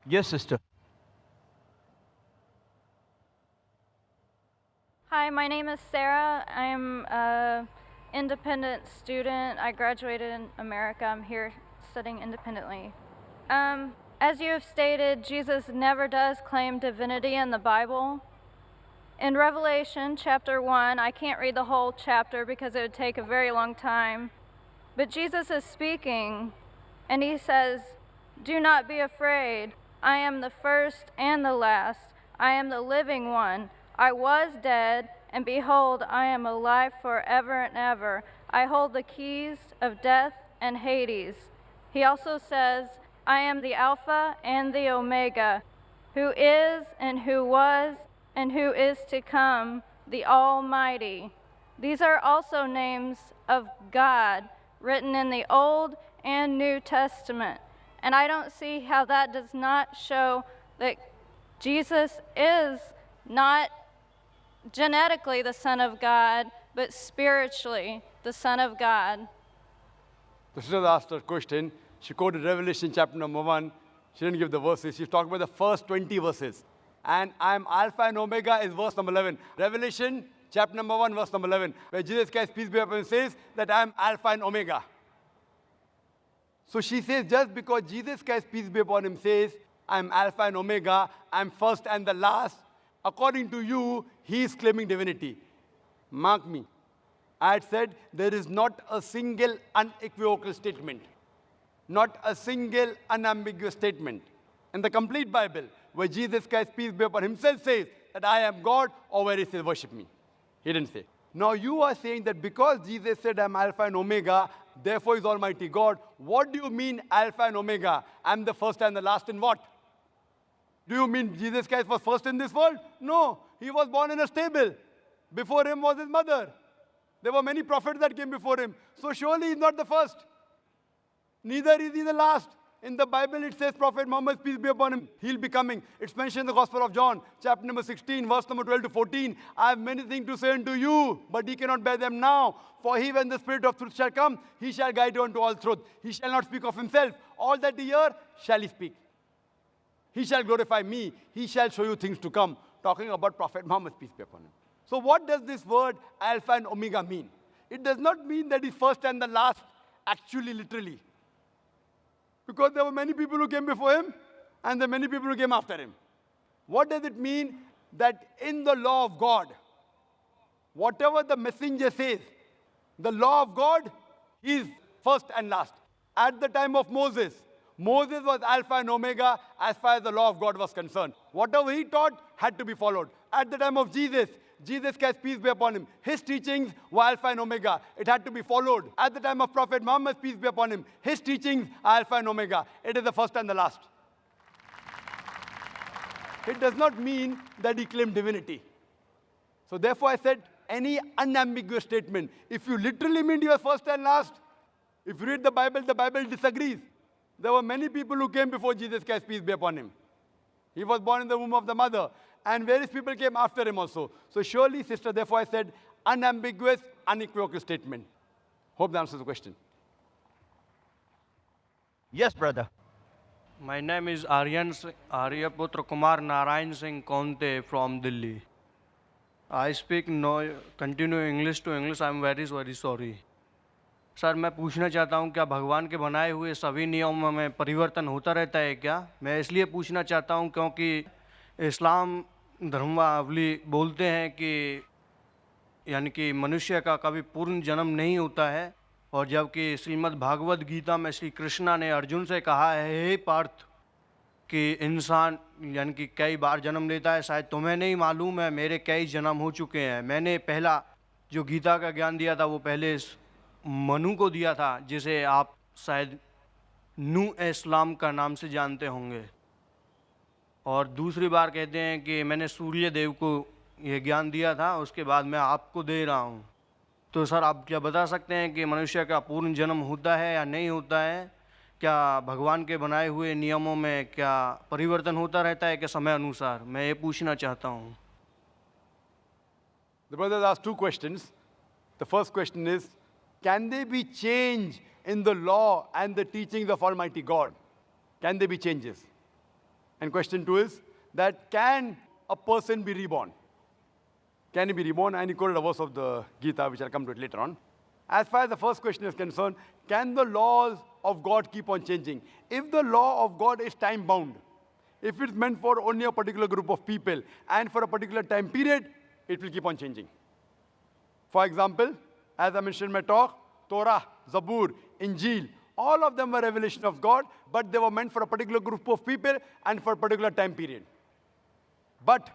Yes, sister. Hi, my name is Sarah. I am an independent student. I graduated in America. I'm here studying independently. As you have stated, Jesus never does claim divinity in the Bible. In Revelation chapter 1, I can't read the whole chapter because it would take a very long time, but Jesus is speaking and he says, "Do not be afraid. I am the first and the last. I am the living one. I was dead, and behold, I am alive forever and ever. I hold the keys of death and Hades." He also says, "I am the Alpha and the Omega, who is and who was and who is to come, the Almighty." These are also names of God written in the Old and New Testament. And I don't see how that does not show that Jesus is not genetically the Son of God, but spiritually the Son of God. The sister asked her question. She quoted Revelation chapter number 1. She didn't give the verses. She's talking about the first 20 verses. And I'm Alpha and Omega is verse number 11. Revelation chapter number 1, verse number 11, where Jesus Christ, peace be upon him, says that I'm Alpha and Omega. So she says, just because Jesus Christ, peace be upon him, says, I'm Alpha and Omega, I'm first and the last, according to you, he is claiming divinity. Mark me. I had said there is not a single unequivocal statement, not a single unambiguous statement in the complete Bible where Jesus Christ, peace be upon himself, says that I am God, or where he says, worship me. He didn't say. Now you are saying that because Jesus said I'm Alpha and Omega, therefore is Almighty God. What do you mean Alpha and Omega? I'm the first and the last in what? Do you mean Jesus Christ was first in this world? No. He was born in a stable. Before him was his mother. There were many prophets that came before him. So surely he's not the first. Neither is he the last. In the Bible it says Prophet Muhammad, peace be upon him, he'll be coming. It's mentioned in the Gospel of John, chapter number 16, verse number 12 to 14. I have many things to say unto you, but ye cannot bear them now. For he, when the Spirit of truth shall come, he shall guide you unto all truth. He shall not speak of himself. All that ye hear shall he speak. He shall glorify me. He shall show you things to come. Talking about Prophet Muhammad, peace be upon him. So what does this word Alpha and Omega mean? It does not mean that he's first and the last, actually, literally. Because there were many people who came before him, and there are many people who came after him. What does it mean? That in the law of God, whatever the messenger says, the law of God is first and last. At the time of Moses, Moses was Alpha and Omega as far as the law of God was concerned. Whatever he taught had to be followed. At the time of Jesus, Jesus Christ, peace be upon him, his teachings were Alpha and Omega. It had to be followed. At the time of Prophet Muhammad, peace be upon him, his teachings are Alpha and Omega. It is the first and the last. It does not mean that he claimed divinity. So therefore I said, any unambiguous statement, if you literally mean he was first and last, if you read the Bible disagrees. There were many people who came before Jesus Christ, peace be upon him. He was born in the womb of the mother. And various people came after him also. So surely, sister, therefore I said, unambiguous, unequivocal statement. Hope that answers the question. Yes, brother. My name is Aryaputra Kumar Narayan Singh Konte from Delhi. I speak continue English to English. I am very sorry. Sir मैं पूछना चाहता हूँ क्या भगवान के बनाए हुए सभी नियमों में परिवर्तन होता रहता है क्या? मैं इसलिए पूछना चाहता हूँ क्योंकि इस्लाम धर्मावली बोलते हैं कि यानी कि मनुष्य का कभी पूर्ण जन्म नहीं होता है, और जबकि श्रीमद् भागवत गीता में श्री कृष्णा ने अर्जुन से कहा है, हे पार्थ, कि इंसान यानी कि कई बार जन्म लेता है, शायद तुम्हें नहीं मालूम है, मेरे कई जन्म हो चुके हैं। मैंने पहला जो गीता का ज्ञान दिया था वो पहले मनु को दिया था, जिसे आप शायद नू इस्लाम का नाम से जानते होंगे। और दूसरी बार कहते हैं कि मैंने सूर्य देव को ये ज्ञान दिया था, उसके बाद मैं आपको दे रहा हूँ। तो सर आप क्या बता सकते हैं कि मनुष्य का पूर्ण जन्म होता है या नहीं होता है? क्या भगवान के बनाए हुए नियमों में क्या परिवर्तन होता रहता है कि समय अनुसार? मैं ये पूछना चाहता हूँ। The brothers asked two questions. The first question is, can there be change in the law and the teachings of Almighty God? Can there be changes? And question 2 is that can a person be reborn? Can he be reborn? And he quoted a verse of the Gita, which I'll come to it later on. As far as the first question is concerned, can the laws of God keep on changing? If the law of God is time-bound, if it's meant for only a particular group of people and for a particular time period, it will keep on changing. For example, as I mentioned in my talk, Torah, Zabur, Injil, all of them were revelation of God, but they were meant for a particular group of people and for a particular time period. But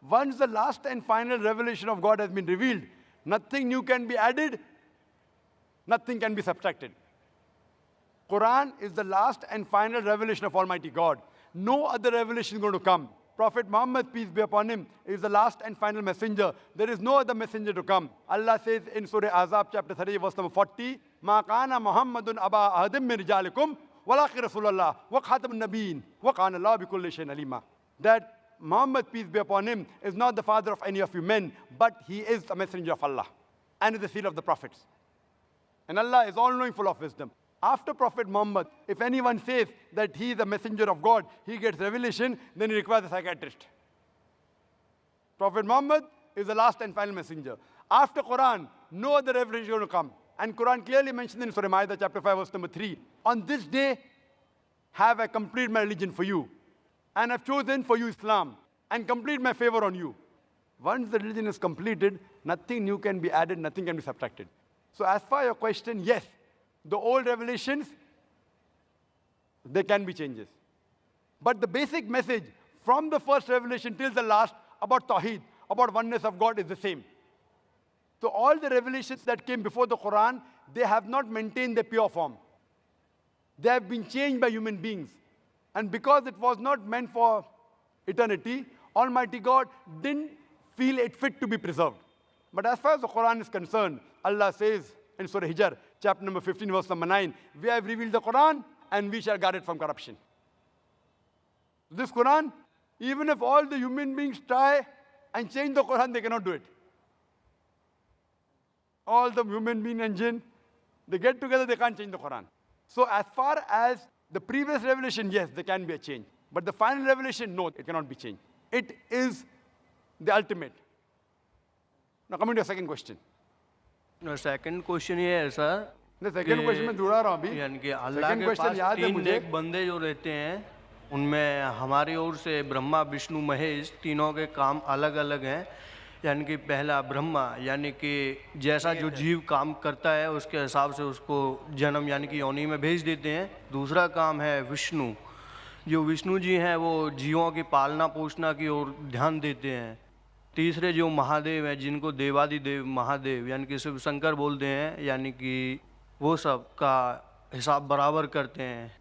once the last and final revelation of God has been revealed, nothing new can be added, nothing can be subtracted. Quran is the last and final revelation of Almighty God. No other revelation is going to come. Prophet Muhammad, peace be upon him, is the last and final messenger. There is no other messenger to come. Allah says in Surah Azab, chapter 30, verse number 40, مَا كَانَ مُحَمَّدٌ أَبَا أَحَدٍ مِّن رِجَالِكُمْ وَلَٰكِنَّ رَسُولَ اللَّهِ وَخَاتَمَ النَّبِيِّينَ وَكَانَ اللَّهُ بِكُلِّ شَيْءٍ عَلِيمًا. That Muhammad, peace be upon him, is not the father of any of you men, but he is the messenger of Allah and is the seal of the prophets. And Allah is all-knowing, full of wisdom. After Prophet Muhammad, if anyone says that he is a messenger of God, he gets revelation, then he requires a psychiatrist. Prophet Muhammad is the last and final messenger. After Quran, no other revelation is going to come. And Quran clearly mentioned in Surah Ma'idah, chapter 5, verse number 3, on this day, have I completed my religion for you. And I've chosen for you Islam and complete my favor on you. Once the religion is completed, nothing new can be added, nothing can be subtracted. So as far as your question, yes, the old revelations, there can be changes. But the basic message from the first revelation till the last about Tawheed, about oneness of God is the same. So all the revelations that came before the Quran, they have not maintained their pure form. They have been changed by human beings. And because it was not meant for eternity, Almighty God didn't feel it fit to be preserved. But as far as the Quran is concerned, Allah says in Surah Hijr, chapter number 15, verse number 9, we have revealed the Quran and we shall guard it from corruption. This Quran, even if all the human beings try and change the Quran, they cannot do it. All the human being and jinn, they get together, they can't change the Quran. So as far as the previous revelation, yes, there can be a change. But the final revelation, no, it cannot be changed. It is the ultimate. Now coming to your second question. Second question ये है sir, The second question में जुड़ा रहा हूँ अभी. यानी कि अल्लाह Second के question पास याद है तीन मुझे. नेक बंदे जो रहते हैं, उनमें हमारी ओर से ब्रह्मा विष्णु महेश तीनों के काम अलग अलग हैं. यानी कि पहला ब्रह्मा, यानी कि जैसा जो जीव काम करता है उसके हिसाब से उसको जन्म यानी कि योनि में भेज देते हैं. दूसरा काम है विष्णु, जो विष्णु जी हैं वो जीवों की पालना पोषणा की ओर ध्यान देते हैं. तीसरे जो महादेव हैं, जिनको देवादिदेव महादेव यानी कि शिव शंकर बोलते हैं, यानी कि वो सब का हिसाब बराबर करते हैं.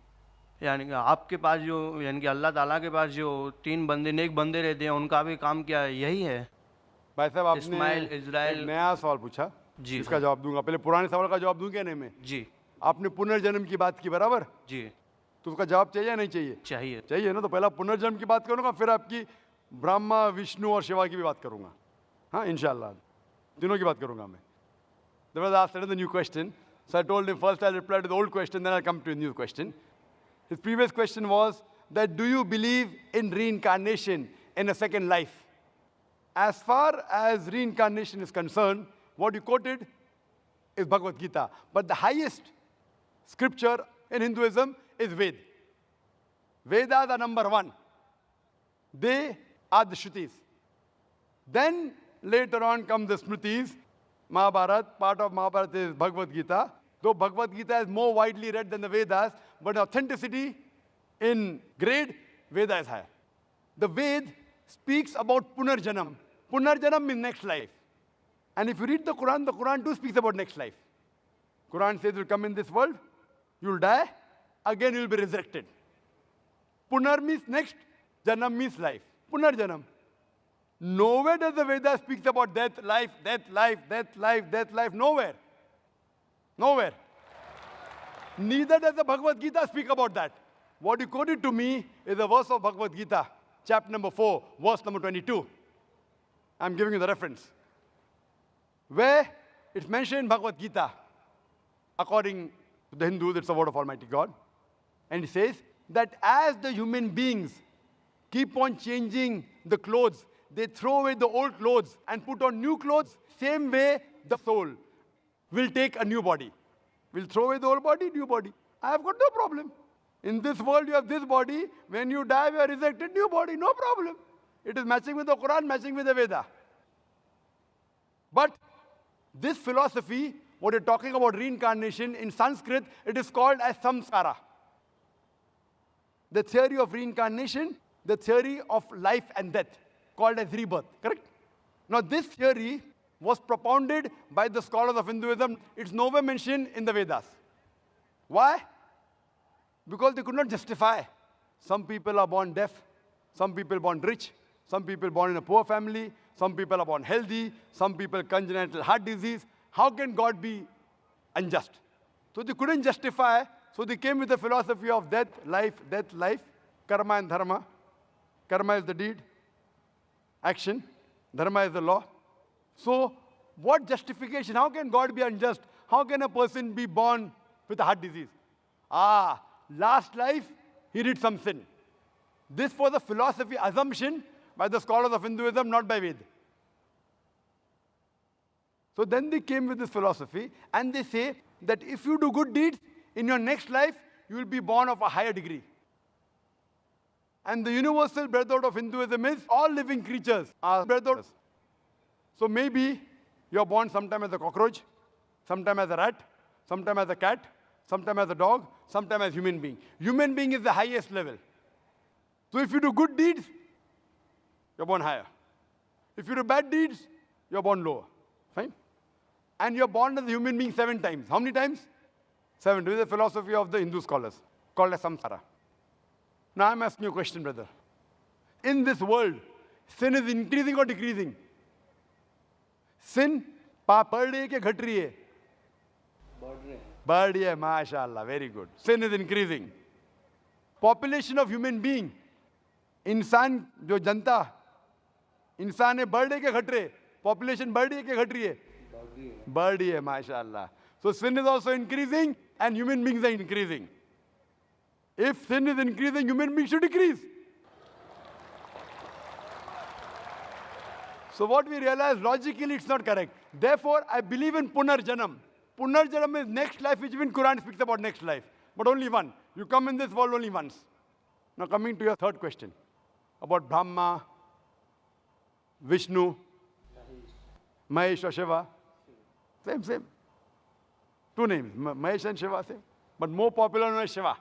यानी कि आपके पास जो यानी कि अल्लाह ताला के पास जो तीन बंदे नेक बंदे रहते हैं, उनका भी काम क्या है? यही है. भाई साहब आपने इस्माइल, इज़राइल, एक नया सवाल पूछा. जी इसका जवाब दूंगा. पहले पुराने सवाल का जवाब दूं क्या नहीं मैं? जी आपने पुनर्जन्म की बात की बराबर, जी तो उसका जवाब चाहिए या नहीं चाहिए? चाहिए. चाहिए ना. तो पहला पुनर्जन्म की बात करूंगा, फिर आपकी ब्रह्मा विष्णु और शिवा की भी बात करूंगा. हाँ, इंशाल्लाह तीनों की बात करूंगा मैं. There was asked another new question. So I told him first I'll reply to the old question, then I'll come to a new question. His previous question was that do you believe in reincarnation in a second life? As far as reincarnation is concerned, what you quoted is Bhagavad Gita. But the highest scripture in Hinduism is Ved. Vedas are number one. They are the Shrutis. Then later on come the Smritis. Mahabharata, part of Mahabharata is Bhagavad Gita. Though Bhagavad Gita is more widely read than the Vedas, but authenticity in grade, Veda is higher. The Ved speaks about Punarjanam. Punarjanam means next life. And if you read the Quran too speaks about next life. Quran says you'll come in this world, you'll die, again you'll be resurrected. Punar means next, Janam means life. Punarjanam. Nowhere does the Veda speaks about death, life, death, life, death, life, death, life. Nowhere. Nowhere. Neither does the Bhagavad Gita speak about that. What you quoted to me is a verse of Bhagavad Gita, chapter number 4, verse number 22. I'm giving you the reference. Where it's mentioned in Bhagavad Gita, according to the Hindus, it's the word of Almighty God. And it says that as the human beings keep on changing the clothes. They throw away the old clothes and put on new clothes. Same way, the soul will take a new body. We'll throw away the old body, new body. I have got no problem. In this world, you have this body. When you die, you are resurrected, new body, no problem. It is matching with the Quran, matching with the Veda. But this philosophy, what you're talking about reincarnation, in Sanskrit, it is called as samskara. The theory of reincarnation, the theory of life and death, called as rebirth, correct? Now, this theory was propounded by the scholars of Hinduism. It's nowhere mentioned in the Vedas. Why? Because they could not justify. Some people are born deaf, some people born rich, some people born in a poor family, some people are born healthy, some people congenital heart disease. How can God be unjust? So they couldn't justify, so they came with the philosophy of death, life, karma and dharma. Karma is the deed, action, dharma is the law. So what justification? How can God be unjust? How can a person be born with a heart disease? Last life, he did some sin. This was a philosophy assumption by the scholars of Hinduism, not by Ved. So then they came with this philosophy, and they say that if you do good deeds, in your next life, you will be born of a higher degree. And the universal brotherhood of Hinduism is all living creatures are brotherhood. So maybe you're born sometime as a cockroach, sometime as a rat, sometime as a cat, sometime as a dog, sometime as human being. Human being is the highest level. So if you do good deeds, you're born higher. If you do bad deeds, you're born lower. Fine? And you're born as a human being 7 times. How many times? 7. This is the philosophy of the Hindu scholars, called as samsara. Now I'm asking you a question, brother. In this world, sin is increasing or decreasing? Sin, पाप बढ़ रही है क्या घट रही है? बढ़ रही है, माशाअल्लाह, very good. Sin is increasing. Population of human being, इंसान जो जनता, इंसान है बढ़ रही है क्या घट रही है? Population बढ़ रही है क्या घट रही है? बढ़ रही है, माशाअल्लाह. So sin is also increasing and human beings are increasing. If sin is increasing, human beings should decrease. So what we realize, logically it's not correct. Therefore, I believe in Punarjanam. Punarjanam is next life, which even Quran speaks about next life. But only one. You come in this world only once. Now coming to your third question. About Brahma, Vishnu, Mahesh or Shiva. Same. 2 names, Mahesh and Shiva, same. But more popular known as Shiva.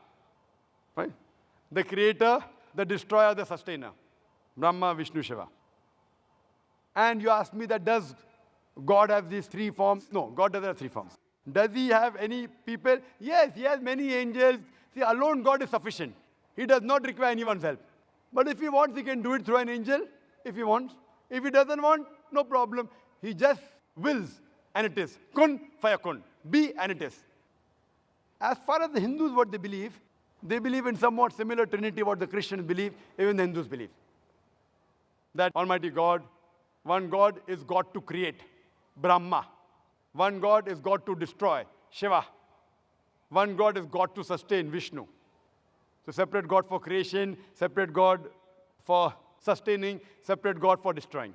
Right? The creator, the destroyer, the sustainer. Brahma, Vishnu, Shiva. And you ask me that does God have these 3 forms? No, God doesn't have 3 forms. Does he have any people? Yes, he has many angels. See, alone God is sufficient. He does not require anyone's help. But if he wants, he can do it through an angel, if he wants. If he doesn't want, no problem. He just wills, and it is. Kun fayakun. Be, and it is. As far as the Hindus, what they believe in somewhat similar Trinity, what the Christians believe, even the Hindus believe. That Almighty God, one God is God to create, Brahma. One God is God to destroy, Shiva. One God is God to sustain, Vishnu. So separate God for creation, separate God for sustaining, separate God for destroying.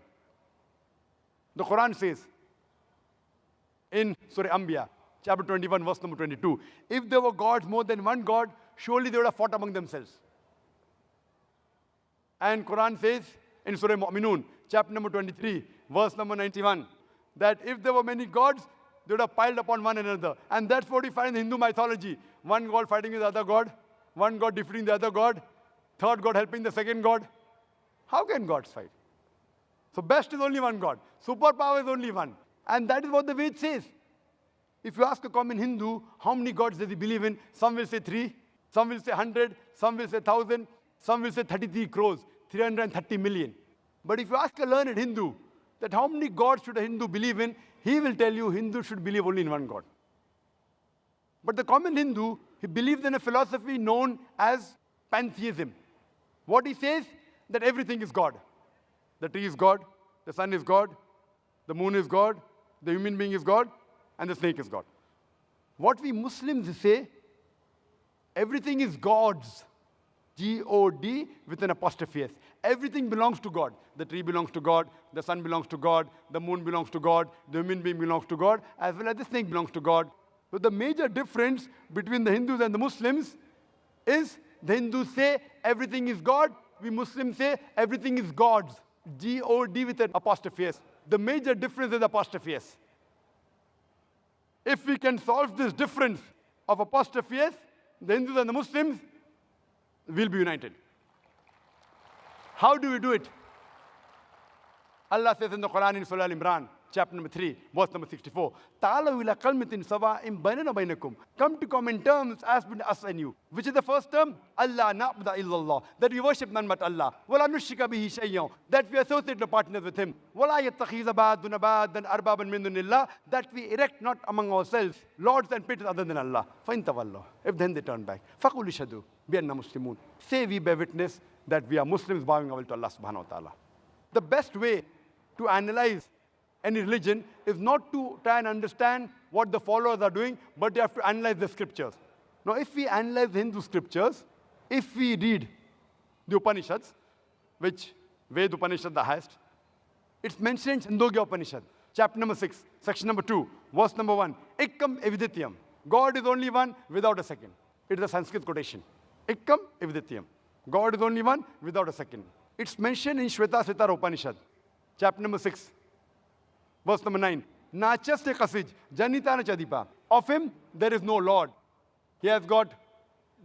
The Quran says in Surah Anbiya, chapter 21, verse number 22, if there were gods more than one God, surely they would have fought among themselves. And Quran says in Surah Mu'minun, chapter number 23, verse number 91, that if there were many gods, they would have piled upon one another. And that's what we find in Hindu mythology. One God fighting with the other God, one God defeating the other God, third God helping the second God. How can gods fight? So best is only one God. Superpower is only one. And that is what the Ved says. If you ask a common Hindu, how many gods does he believe in? Some will say 3, some will say 100, some will say 1,000, some will say 33 crores, 330 million. But if you ask a learned Hindu that how many gods should a Hindu believe in, he will tell you Hindu should believe only in one God. But the common Hindu, he believes in a philosophy known as pantheism. What he says, that everything is God. The tree is God, the sun is God, the moon is God, the human being is God, and the snake is God. What we Muslims say, everything is God's. G-O-D with an apostrophe S. Everything belongs to God. The tree belongs to God, the sun belongs to God, the moon belongs to God, the human being belongs to God, as well as the snake belongs to God. So the major difference between the Hindus and the Muslims is the Hindus say everything is God, we Muslims say everything is God's. G-O-D with an apostrophe S. The major difference is apostrophe S. If we can solve this difference of apostrophe S, the Hindus and the Muslims will be united. How do we do it? Allah says in the Quran in Surah Al-Imran, chapter number 3, verse number 64, "Ta'alaw ila kalmatin sawa'in bainana bainakum." Come to common terms as between us and you. Which is the first term? Allah na'budu illallah. That we worship none but Allah. Wala nushrika bihi shay'an. That we associate no partners with Him. Wala yattakhiza ba'duna ba'dan arbaban min dunillah. That we erect not among ourselves lords and pitts other than Allah. Fa in tawallahu. If then they turn back. Faqul ishhadu bi anna muslimun. Say we bear witness that we are Muslims bowing our will to Allah subhanahu wa ta'ala. The best way to analyze any religion is not to try and understand what the followers are doing, but you have to analyze the scriptures. Now, if we analyze the Hindu scriptures, if we read the Upanishads, which Ved Upanishad the highest, it's mentioned in Chandogya Upanishad, chapter number 6, section number 2, verse number 1, Ekkam evidityam. God is only one without a second. It is a Sanskrit quotation. Ekkam evidityam. God is only one without a second. It's mentioned in Shvetasvatara Upanishad, chapter number 6, verse number 9. Nachaste kasij, janitana chadipa. Of him, there is no Lord. He has got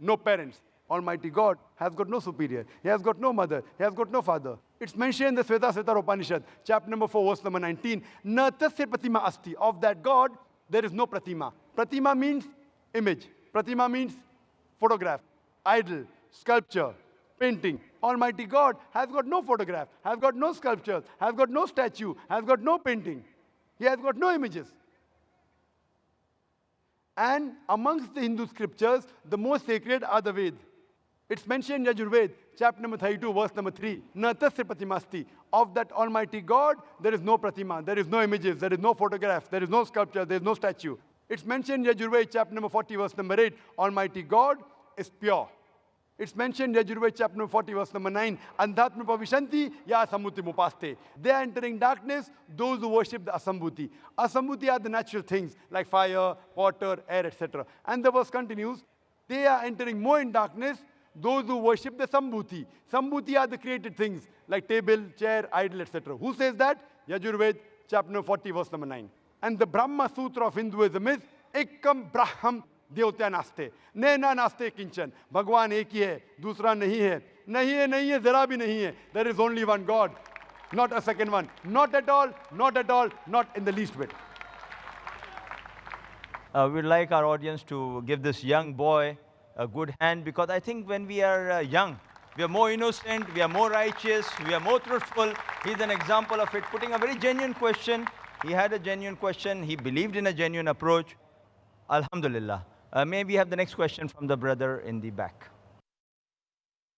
no parents. Almighty God has got no superior. He has got no mother. He has got no father. It's mentioned in the Shvetasvatara Upanishad, chapter number 4, verse number 19. Na tasya pratima asti. Of that God, there is no pratima. Pratima means image. Pratima means photograph, idol, sculpture, painting. Almighty God has got no photograph, has got no sculpture, has got no statue, has got no painting. He has got no images. And amongst the Hindu scriptures, the most sacred are the Veds. It's mentioned in Yajurved, chapter number 32, verse number 3. Na tasya pratimasti. Of that Almighty God, there is no pratima, there is no images, there is no photograph, there is no sculpture, there is no statue. It's mentioned in Yajurved, chapter number 40, verse number 8. Almighty God is pure. It's mentioned in Yajurved, chapter number 40, verse number 9. Andhatma pavishanti ya sambuti mupaste. They are entering darkness, those who worship the asambhuti. Asambhuti are the natural things like fire, water, air, etc. And the verse continues, they are entering more in darkness, those who worship the sambhuti. Sambhuti are the created things like table, chair, idol, etc. Who says that? Yajurved, chapter number 40, verse number 9. And the Brahma Sutra of Hinduism is Ekam Braham देवत्या नास्ते नैना नास्ते किंचन भगवान एक ही है दूसरा नहीं है नहीं है जरा भी नहीं है there is only one God, not a second one, not at all, not in the least bit. We'd like our audience to give this young boy a good hand, because I think when we are young, we are more innocent, we are more righteous, we are more truthful. He's an example of it, putting a very genuine question. He had a genuine question, he believed in a genuine approach. Alhamdulillah. May we have the next question from the brother in the back?